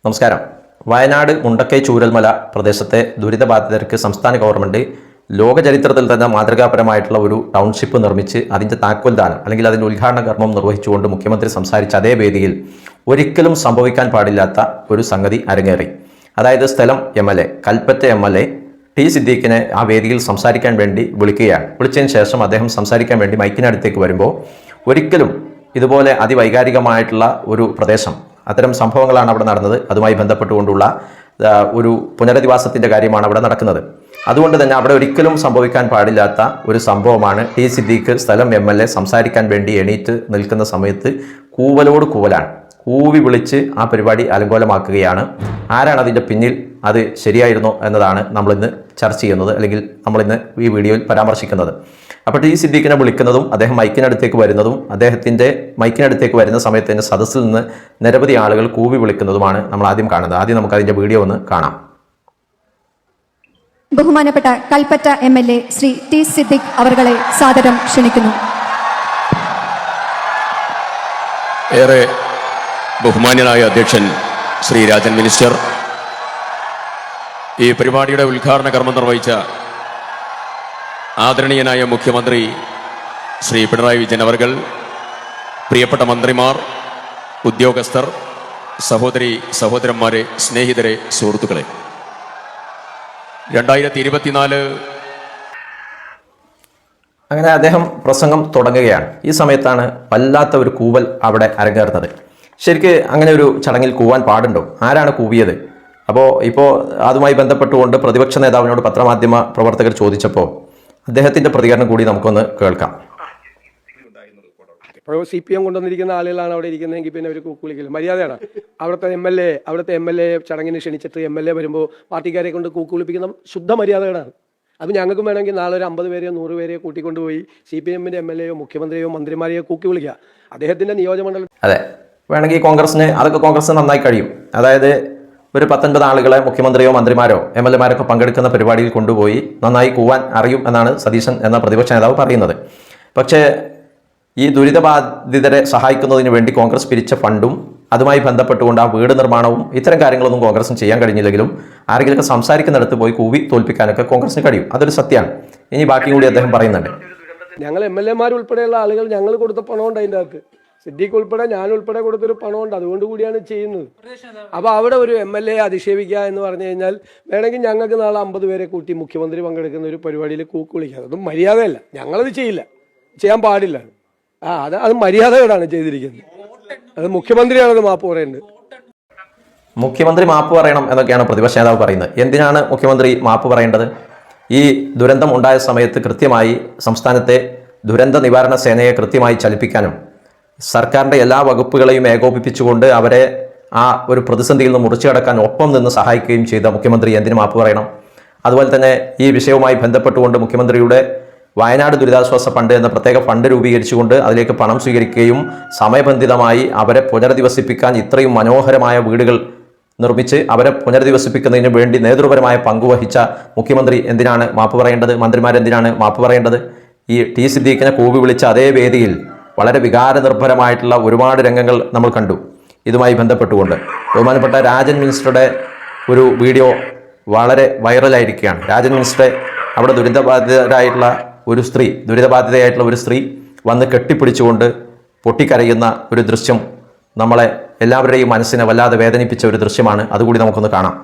നമസ്കാരം. വയനാട് മുണ്ടക്കൈ ചൂരൽമല പ്രദേശത്തെ ദുരിതബാധിതർക്ക് സംസ്ഥാന ഗവൺമെൻറ് ലോക ചരിത്രത്തിൽ തന്നെ മാതൃകാപരമായിട്ടുള്ള ഒരു ടൗൺഷിപ്പ് നിർമ്മിച്ച് അതിൻ്റെ താക്കോൽദാനം അല്ലെങ്കിൽ അതിൻ്റെ ഉദ്ഘാടന കർമ്മം നിർവഹിച്ചുകൊണ്ട് മുഖ്യമന്ത്രി സംസാരിച്ച അതേ വേദിയിൽ ഒരിക്കലും സംഭവിക്കാൻ പാടില്ലാത്ത ഒരു സംഗതി അരങ്ങേറി. അതായത് സ്ഥലം MLA കൽപ്പറ്റ MLA ടി സിദ്ദീഖിനെ ആ വേദിയിൽ സംസാരിക്കാൻ വേണ്ടി വിളിക്കുകയാണ്. വിളിച്ചതിന് ശേഷം അദ്ദേഹം സംസാരിക്കാൻ വേണ്ടി മൈക്കിനടുത്തേക്ക് വരുമ്പോൾ ഒരിക്കലും ഇതുപോലെ അതിവൈകാരികമായിട്ടുള്ള ഒരു പ്രദേശം, അത്തരം സംഭവങ്ങളാണ് അവിടെ നടന്നത്. അതുമായി ബന്ധപ്പെട്ടുകൊണ്ടുള്ള ഒരു പുനരധിവാസത്തിൻ്റെ കാര്യമാണ് അവിടെ നടക്കുന്നത്. അതുകൊണ്ട് തന്നെ അവിടെ ഒരിക്കലും സംഭവിക്കാൻ പാടില്ലാത്ത ഒരു സംഭവമാണ് ടി സിദ്ദീഖ് സ്ഥലം MLA സംസാരിക്കാൻ വേണ്ടി എണീറ്റ് നിൽക്കുന്ന സമയത്ത് കൂവലോട് കൂവലാണ്, കൂവി വിളിച്ച് ആ പരിപാടി അലങ്കോലമാക്കുകയാണ്. ആരാണ് അതിൻ്റെ പിന്നിൽ, അത് ശരിയായിരുന്നോ എന്നതാണ് നമ്മളിന്ന് ചർച്ച ചെയ്യുന്നത്, അല്ലെങ്കിൽ നമ്മളിന്ന് ഈ വീഡിയോയിൽ പരാമർശിക്കുന്നത്. അപ്പോൾ ടി സിദ്ദീഖിനെ വിളിക്കുന്നതും അദ്ദേഹം മൈക്കിനടുത്തേക്ക് വരുന്നതും അദ്ദേഹത്തിൻ്റെ മൈക്കിനടുത്തേക്ക് വരുന്ന സമയത്ത് തന്നെ സദസ്സിൽ നിന്ന് നിരവധി ആളുകൾ കൂവി വിളിക്കുന്നതുമാണ് നമ്മൾ ആദ്യം കാണുന്നത്. ആദ്യം നമുക്ക് അതിൻ്റെ വീഡിയോ ഒന്ന് കാണാം. ബഹുമാനപ്പെട്ട കൽപ്പറ്റ MLA ശ്രീ ടി സിദ്ദീഖ് അവർകളെ സാദരം ക്ഷണിക്കുന്നു. ഏറെ ബഹുമാന്യനായ അധ്യക്ഷൻ ശ്രീ രാജൻ മിനിസ്റ്റർ, ഈ പരിപാടിയുടെ ഉദ്ഘാടന കർമ്മം നിർവഹിച്ച ആദരണീയനായ മുഖ്യമന്ത്രി ശ്രീ പിണറായി വിജയൻ അവർകൾ, പ്രിയപ്പെട്ട മന്ത്രിമാർ, ഉദ്യോഗസ്ഥർ, സഹോദരന്മാരെ, സ്നേഹിതരെ, സുഹൃത്തുക്കളെ, 2024 അങ്ങനെ അദ്ദേഹം പ്രസംഗം തുടങ്ങുകയാണ്. ഈ സമയത്താണ് വല്ലാത്ത ഒരു കൂവൽ അവിടെ അരങ്ങേറുന്നത്. ശരിക്ക് അങ്ങനെ ഒരു ചടങ്ങിൽ കൂവാൻ പാടുണ്ടോ? ആരാണ് കൂവിയത്? ഇപ്പോൾ അതുമായി ബന്ധപ്പെട്ടുകൊണ്ട് പ്രതിപക്ഷ നേതാവിനോട് പത്രമാധ്യമ പ്രവർത്തകർ ചോദിച്ചപ്പോൾ അദ്ദേഹത്തിൻ്റെ പ്രതികരണം കൂടി നമുക്കൊന്ന് കേൾക്കാം. ഇപ്പോൾ CPM കൊണ്ടുവന്നിരിക്കുന്ന ആളുകളാണ് അവിടെ ഇരിക്കുന്നതെങ്കിൽ പിന്നെ അവർ കൂക്കുവിളിക്കില്ല, മര്യാദയാണ്. അവിടുത്തെ MLA ചടങ്ങിന് ക്ഷണിച്ചിട്ട് MLA വരുമ്പോൾ പാർട്ടിക്കാരെ കൊണ്ട് കൂക്കുവിളിപ്പിക്കുന്ന ശുദ്ധ മര്യാദകളാണ്. അത് ഞങ്ങൾക്കും വേണമെങ്കിൽ നാളെ ഒരു 50 പേരെയോ 100 പേരെയോ കൂട്ടിക്കൊണ്ടുപോയി CPM-ന്റെ MLA-യോ മുഖ്യമന്ത്രിയോ മന്ത്രിമാരെയോ കൂക്കി വിളിക്കുക. അദ്ദേഹത്തിൻ്റെ നിയോജകമണ്ഡലം അതെ, വേണമെങ്കിൽ കോൺഗ്രസ് നന്നായി കഴിയും. അതായത് ഒരു 19 ആളുകളെ മുഖ്യമന്ത്രിയോ മന്ത്രിമാരോ MLA-മാരൊക്കെ പങ്കെടുക്കുന്ന പരിപാടിയിൽ കൊണ്ടുപോയി നന്നായി കൂവാൻ അറിയും എന്നാണ് സതീശൻ എന്ന പ്രതിപക്ഷ നേതാവ് പറയുന്നത്. പക്ഷേ ഈ ദുരിതബാധിതരെ സഹായിക്കുന്നതിന് വേണ്ടി കോൺഗ്രസ് പിരിച്ച ഫണ്ടും അതുമായി ബന്ധപ്പെട്ടുകൊണ്ട് ആ വീട് നിർമ്മാണവും ഇത്തരം കാര്യങ്ങളൊന്നും കോൺഗ്രസിന് ചെയ്യാൻ കഴിഞ്ഞില്ലെങ്കിലും ആരെങ്കിലുമൊക്കെ സംസാരിക്കുന്നിടത്ത് പോയി കൂവി തോൽപ്പിക്കാനൊക്കെ കോൺഗ്രസിന് കഴിയും. അതൊരു സത്യമാണ്. ഇനി ബാക്കിയും കൂടി അദ്ദേഹം പറയുന്നുണ്ട്. ഞങ്ങൾ MLA-മാർ ഉൾപ്പെടെയുള്ള ആളുകൾ ഞങ്ങൾ കൊടുത്ത പണമുണ്ട് അതിൻ്റെ അകത്ത്. സിദ്ദീഖ് ഉൾപ്പെടെ ഞാൻ ഉൾപ്പെടെ കൊടുത്തൊരു പണമുണ്ട്, അതുകൊണ്ട് കൂടിയാണ് ചെയ്യുന്നത്. അപ്പോൾ അവിടെ ഒരു MLA അധിക്ഷേപിക്കുക എന്ന് പറഞ്ഞു കഴിഞ്ഞാൽ വേണമെങ്കിൽ ഞങ്ങൾക്ക് നാളെ 50 പേരെ കൂട്ടി മുഖ്യമന്ത്രി പങ്കെടുക്കുന്ന ഒരു പരിപാടിയിൽ കൂക്ക് വിളിക്കുക. അതൊന്നും മര്യാദയല്ല, ഞങ്ങളത് ചെയ്യില്ല, ചെയ്യാൻ പാടില്ല. അത് മര്യാദകളാണ് ചെയ്തിരിക്കുന്നത്. അത് മുഖ്യമന്ത്രിയാണത് മാപ്പ് പറയേണ്ടത്. മുഖ്യമന്ത്രി മാപ്പ് പറയണം എന്നൊക്കെയാണ് പ്രതിപക്ഷ നേതാവ് പറയുന്നത്. എന്തിനാണ് മുഖ്യമന്ത്രി മാപ്പ് പറയേണ്ടത്? ഈ ദുരന്തം ഉണ്ടായ സമയത്ത് കൃത്യമായി സംസ്ഥാനത്തെ ദുരന്ത നിവാരണ സേനയെ കൃത്യമായി ചലിപ്പിക്കാനും സർക്കാരിൻ്റെ എല്ലാ വകുപ്പുകളെയും ഏകോപിപ്പിച്ചുകൊണ്ട് അവരെ ആ ഒരു പ്രതിസന്ധിയിൽ നിന്ന് മുറിച്ചു കടക്കാൻ ഒപ്പം നിന്ന് സഹായിക്കുകയും ചെയ്ത മുഖ്യമന്ത്രി എന്തിനു മാപ്പ് പറയണം? അതുപോലെ തന്നെ ഈ വിഷയവുമായി ബന്ധപ്പെട്ടുകൊണ്ട് മുഖ്യമന്ത്രിയുടെ വയനാട് ദുരിതാശ്വാസ ഫണ്ട് എന്ന പ്രത്യേക ഫണ്ട് രൂപീകരിച്ചുകൊണ്ട് അതിലേക്ക് പണം സ്വീകരിക്കുകയും സമയബന്ധിതമായി അവരെ പുനരധിവസിപ്പിക്കാൻ ഇത്രയും മനോഹരമായ വീടുകൾ നിർമ്മിച്ച് അവരെ പുനരധിവസിപ്പിക്കുന്നതിന് വേണ്ടി നേതൃപരമായ പങ്കുവഹിച്ച മുഖ്യമന്ത്രി എന്തിനാണ് മാപ്പ് പറയേണ്ടത്? മന്ത്രിമാരെന്തിനാണ് മാപ്പ് പറയേണ്ടത്? ഈ ടി സിദ്ദീഖിനെ കൂവി വിളിച്ച അതേ വേദിയിൽ വളരെ വികാരനിർഭരമായിട്ടുള്ള ഒരുപാട് രംഗങ്ങൾ നമ്മൾ കണ്ടു. ഇതുമായി ബന്ധപ്പെട്ടുകൊണ്ട് ബഹുമാനപ്പെട്ട രാജൻ മിനിസ്റ്ററുടെ ഒരു വീഡിയോ വളരെ വൈറലായിരിക്കുകയാണ്. രാജൻ മിനിസ്റ്ററെ അവിടെ ദുരിതബാധിതയായിട്ടുള്ള ഒരു സ്ത്രീ വന്ന് കെട്ടിപ്പിടിച്ചുകൊണ്ട് പൊട്ടിക്കരയുന്ന ഒരു ദൃശ്യം നമ്മളെ എല്ലാവരുടെയും മനസ്സിനെ വല്ലാതെ വേദനിപ്പിച്ച ഒരു ദൃശ്യമാണ്. അതുകൂടി നമുക്കൊന്ന് കാണാം.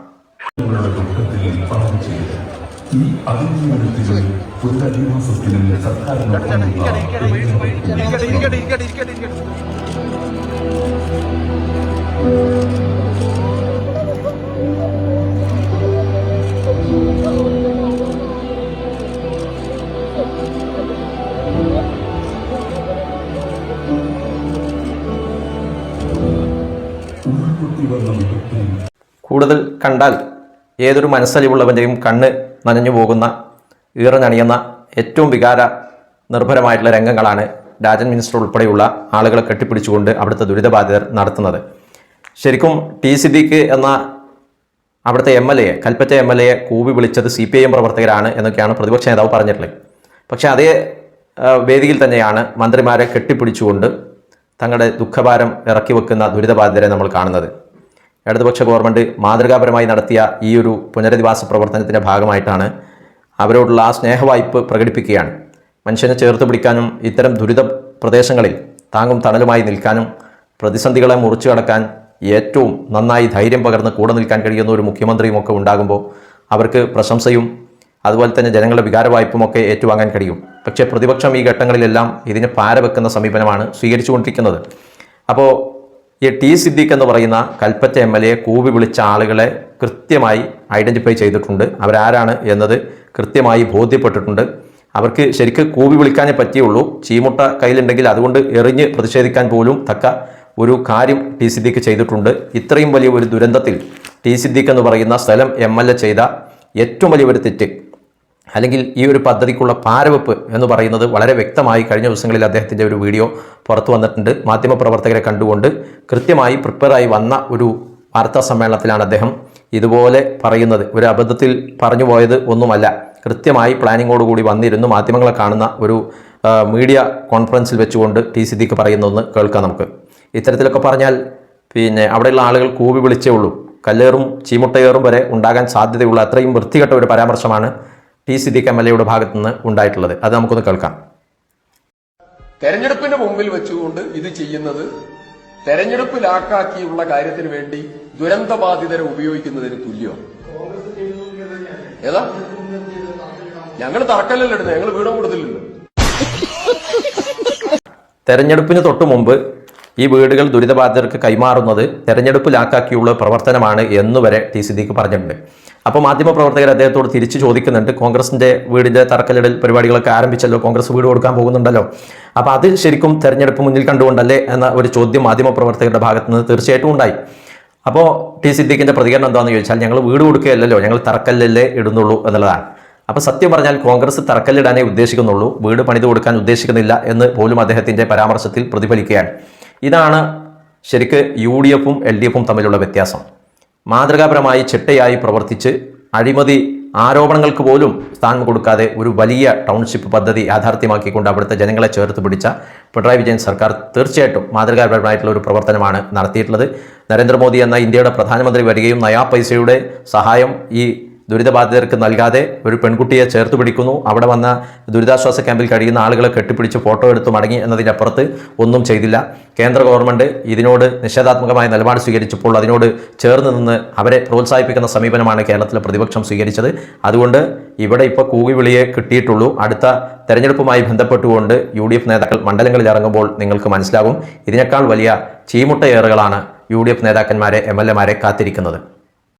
കൂടുതൽ കണ്ടാൽ ഏതൊരു മനസ്സലിവുള്ളവൻ്റെയും കണ്ണ് നനഞ്ഞു പോകുന്ന, ഈറനണിയുന്ന ഏറ്റവും വികാര നിർഭരമായിട്ടുള്ള രംഗങ്ങളാണ് രാജൻ മിനിസ്റ്റർ ഉൾപ്പെടെയുള്ള ആളുകളെ കെട്ടിപ്പിടിച്ചുകൊണ്ട് അവിടുത്തെ ദുരിതബാധിതർ നടത്തുന്നത്. ശരിക്കും ടി സിദ്ദീഖ് എന്ന അവിടുത്തെ MLA കൽപ്പറ്റ MLA കൂവി വിളിച്ചത് CPIM പ്രവർത്തകരാണ് എന്നൊക്കെയാണ് പ്രതിപക്ഷ നേതാവ് പറഞ്ഞിട്ടുള്ളത്. പക്ഷേ അതേ വേദിയിൽ തന്നെയാണ് മന്ത്രിമാരെ കെട്ടിപ്പിടിച്ചുകൊണ്ട് തങ്ങളുടെ ദുഃഖഭാരം ഇറക്കി വെക്കുന്ന ദുരിതബാധിതരെ നമ്മൾ കാണുന്നത്. ഇടതുപക്ഷ ഗവൺമെൻറ് മാതൃകാപരമായി നടത്തിയ ഈ ഒരു പുനരധിവാസ പ്രവർത്തനത്തിൻ്റെ ഭാഗമായിട്ടാണ് അവരോടുള്ള ആ സ്നേഹവായ്പ് പ്രകടിപ്പിക്കുകയാണ്. മനുഷ്യനെ ചേർത്ത് പിടിക്കാനും ഇത്തരം ദുരിത പ്രദേശങ്ങളിൽ താങ്ങും തണലുമായി നിൽക്കാനും പ്രതിസന്ധികളെ മുറിച്ചു കടക്കാൻ ഏറ്റവും നന്നായി ധൈര്യം പകർന്ന് കൂടെ നിൽക്കാൻ കഴിയുന്ന ഒരു മുഖ്യമന്ത്രിയും ഒക്കെ ഉണ്ടാകുമ്പോൾ അവർക്ക് പ്രശംസയും അതുപോലെ തന്നെ ജനങ്ങളുടെ വികാരവായ്പുമൊക്കെ ഏറ്റുവാങ്ങാൻ കഴിയും. പക്ഷേ പ്രതിപക്ഷം ഈ ഘട്ടങ്ങളിലെല്ലാം ഇതിന് പാരവെക്കുന്ന സമീപനമാണ് സ്വീകരിച്ചുകൊണ്ടിരിക്കുന്നത്. അപ്പോൾ ഈ ടി സിദ്ദീഖ് എന്ന് പറയുന്ന കൽപ്പറ്റ MLA കൂവി വിളിച്ച ആളുകളെ കൃത്യമായി ഐഡൻറ്റിഫൈ ചെയ്തിട്ടുണ്ട്. അവരാരാണ് എന്നത് കൃത്യമായി ബോധ്യപ്പെട്ടിട്ടുണ്ട്. അവർക്ക് ശരിക്ക് കൂവി വിളിക്കാനേ പറ്റിയുള്ളൂ. ചീമുട്ട കയ്യിലുണ്ടെങ്കിൽ അതുകൊണ്ട് എറിഞ്ഞ് പ്രതിഷേധിക്കാൻ പോലും തക്ക ഒരു കാര്യം ടി സിദ്ദീഖ് ചെയ്തിട്ടുണ്ട്. ഇത്രയും വലിയ ഒരു ദുരന്തത്തിൽ ടി സിദ്ദീഖ് എന്ന് പറയുന്ന സ്ഥലം MLA ചെയ്ത ഏറ്റവും വലിയ ഒരു തെറ്റ്, അല്ലെങ്കിൽ ഈ ഒരു പദ്ധതിക്കുള്ള പാരവെപ്പ് എന്ന് പറയുന്നത് വളരെ വ്യക്തമായി കഴിഞ്ഞ ദിവസങ്ങളിൽ അദ്ദേഹത്തിൻ്റെ ഒരു വീഡിയോ പുറത്തു വന്നിട്ടുണ്ട്. മാധ്യമപ്രവർത്തകരെ കണ്ടുകൊണ്ട് കൃത്യമായി പ്രിപ്പയറായി വന്ന ഒരു വാർത്താ സമ്മേളനത്തിലാണ് അദ്ദേഹം ഇതുപോലെ പറയുന്നത്. ഒരു അബദ്ധത്തിൽ പറഞ്ഞു പോയത് ഒന്നുമല്ല, കൃത്യമായി പ്ലാനിങ്ങോടുകൂടി വന്നിരുന്നു മാധ്യമങ്ങളെ കാണുന്ന ഒരു മീഡിയ കോൺഫറൻസിൽ വെച്ചുകൊണ്ട് ടി സിദ്ദീഖ് പറയുന്നതെന്ന് കേൾക്കാം നമുക്ക്. ഇത്തരത്തിലൊക്കെ പറഞ്ഞാൽ പിന്നെ അവിടെയുള്ള ആളുകൾ കൂവി വിളിച്ചേ ഉള്ളൂ. കല്ലേറും ചീമുട്ടയേറും വരെ ഉണ്ടാകാൻ സാധ്യതയുള്ള അത്രയും വൃത്തികെട്ട ഒരു പരാമർശമാണ് ടി സിദ്ദീഖ് MLA ഭാഗത്തു നിന്ന് ഉണ്ടായിട്ടുള്ളത്. അത് നമുക്കൊന്ന് കേൾക്കാം. തെരഞ്ഞെടുപ്പിന് മുമ്പിൽ വെച്ചുകൊണ്ട് ഇത് ചെയ്യുന്നത് തെരഞ്ഞെടുപ്പ് ലാക്കാക്കിയുള്ള കാര്യത്തിന് വേണ്ടി ദുരന്തബാധിതരെ ഉപയോഗിക്കുന്നതിന് തുല്യമാണ്. ഏതാ ഞങ്ങൾ തറക്കല്ലല്ലോ ഇടുന്നത്, ഞങ്ങൾ വീടും കൊടുത്തില്ലല്ലോ. തെരഞ്ഞെടുപ്പിന് തൊട്ടു മുമ്പ് ഈ വീടുകൾ ദുരിതബാധിതർക്ക് കൈമാറുന്നത് തെരഞ്ഞെടുപ്പ് ലാക്കാക്കിയുള്ള പ്രവർത്തനമാണ് എന്നുവരെ ടി സിദ്ദീഖ് പറഞ്ഞിട്ടുണ്ട്. അപ്പോൾ മാധ്യമപ്രവർത്തകർ അദ്ദേഹത്തോട് തിരിച്ചു ചോദിക്കുന്നുണ്ട്, കോൺഗ്രസിൻ്റെ വീടിൻ്റെ തറക്കല്ലിടൽ പരിപാടികളൊക്കെ ആരംഭിച്ചല്ലോ, കോൺഗ്രസ് വീട് കൊടുക്കാൻ പോകുന്നുണ്ടല്ലോ, അപ്പോൾ അത് ശരിക്കും തെരഞ്ഞെടുപ്പ് മുന്നിൽ കണ്ടുകൊണ്ടല്ലേ എന്ന ഒരു ചോദ്യം മാധ്യമപ്രവർത്തകരുടെ ഭാഗത്ത് നിന്ന് തീർച്ചയായിട്ടും ഉണ്ടായി. അപ്പോൾ ടി സിദ്ദീഖിൻ്റെ പ്രതികരണം എന്താണെന്ന് ചോദിച്ചാൽ, ഞങ്ങൾ വീട് കൊടുക്കുകയല്ലോ, ഞങ്ങൾ തറക്കല്ലല്ലേ ഇടുന്നുള്ളൂ എന്നുള്ളതാണ്. അപ്പോൾ സത്യം പറഞ്ഞാൽ കോൺഗ്രസ് തറക്കല്ലിടാനേ ഉദ്ദേശിക്കുന്നുള്ളൂ, വീട് പണിത് കൊടുക്കാൻ ഉദ്ദേശിക്കുന്നില്ല എന്ന് പോലും അദ്ദേഹത്തിൻ്റെ പരാമർശത്തിൽ പ്രതിഫലിക്കുകയാണ്. ഇതാണ് ശരിക്ക് UDF-ഉം LDF-ഉം തമ്മിലുള്ള വ്യത്യാസം. മാതൃകാപരമായി ചിട്ടയായി പ്രവർത്തിച്ച് അഴിമതി ആരോപണങ്ങൾക്ക് പോലും സ്ഥാനം കൊടുക്കാതെ ഒരു വലിയ ടൗൺഷിപ്പ് പദ്ധതി യാഥാർത്ഥ്യമാക്കിക്കൊണ്ട് അവിടുത്തെ ജനങ്ങളെ ചേർത്ത് പിടിച്ച പിണറായി വിജയൻ സർക്കാർ തീർച്ചയായിട്ടും മാതൃകാപരമായിട്ടുള്ള ഒരു പ്രവർത്തനമാണ് നടത്തിയിട്ടുള്ളത്. നരേന്ദ്രമോദി എന്ന ഇന്ത്യയുടെ പ്രധാനമന്ത്രി വരികയും നയാ പൈസയുടെ സഹായം ഈ ദുരിതബാധിതർക്ക് നൽകാതെ ഒരു പെൺകുട്ടിയെ ചേർത്ത് പിടിക്കുന്നു, അവിടെ വന്ന ദുരിതാശ്വാസ ക്യാമ്പിൽ കഴിയുന്ന ആളുകളെ കെട്ടിപ്പിടിച്ച് ഫോട്ടോ എടുത്ത് മടങ്ങി എന്നതിനപ്പുറത്ത് ഒന്നും ചെയ്തില്ല. കേന്ദ്ര ഗവൺമെൻറ് ഇതിനോട് നിഷേധാത്മകമായ നിലപാട് സ്വീകരിച്ചപ്പോൾ അതിനോട് ചേർന്ന് നിന്ന് അവരെ പ്രോത്സാഹിപ്പിക്കുന്ന സമീപനമാണ് കേരളത്തിലെ പ്രതിപക്ഷം സ്വീകരിച്ചത്. അതുകൊണ്ട് ഇവിടെ ഇപ്പോൾ കൂവിവിളിയെ കിട്ടിയിട്ടുള്ളൂ. അടുത്ത തെരഞ്ഞെടുപ്പുമായി ബന്ധപ്പെട്ടുകൊണ്ട് UDF നേതാക്കൾ മണ്ഡലങ്ങളിൽ ഇറങ്ങുമ്പോൾ നിങ്ങൾക്ക് മനസ്സിലാകും ഇതിനേക്കാൾ വലിയ ചീമുട്ടയേറുകളാണ് UDF നേതാക്കന്മാരെ MLA മാരെ കാത്തിരിക്കുന്നത്.